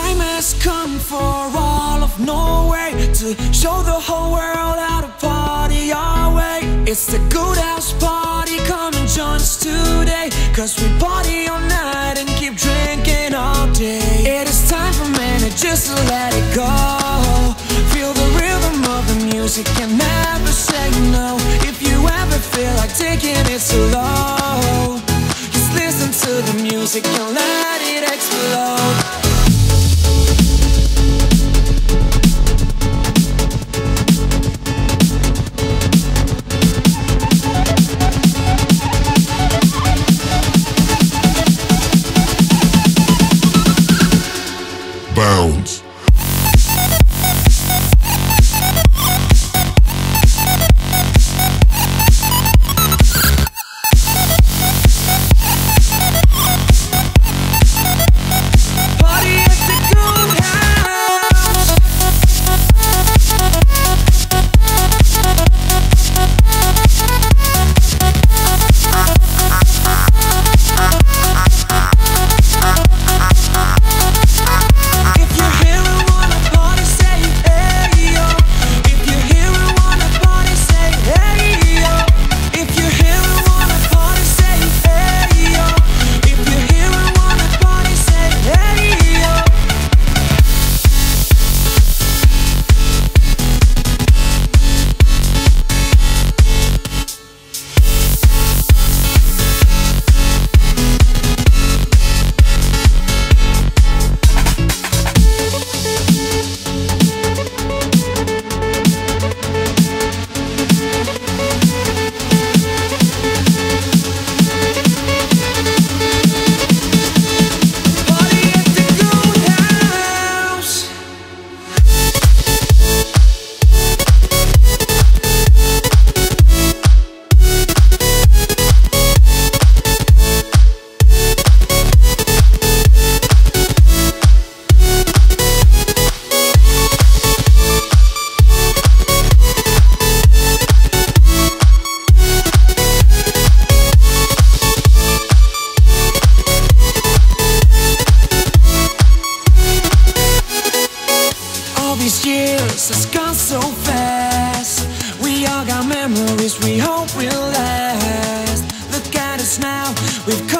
time has come for all of Norway to show the whole world how to party our way. It's the good house party, come and join us today, 'cause we party all night and keep drinking all day. It is time for men just to let it go. Feel the rhythm of the music and never say no. If you ever feel like taking it slow, just listen to the music and let it explode. Bounds. These years has gone so fast. We all got memories we hope will last. Look at us now, we've come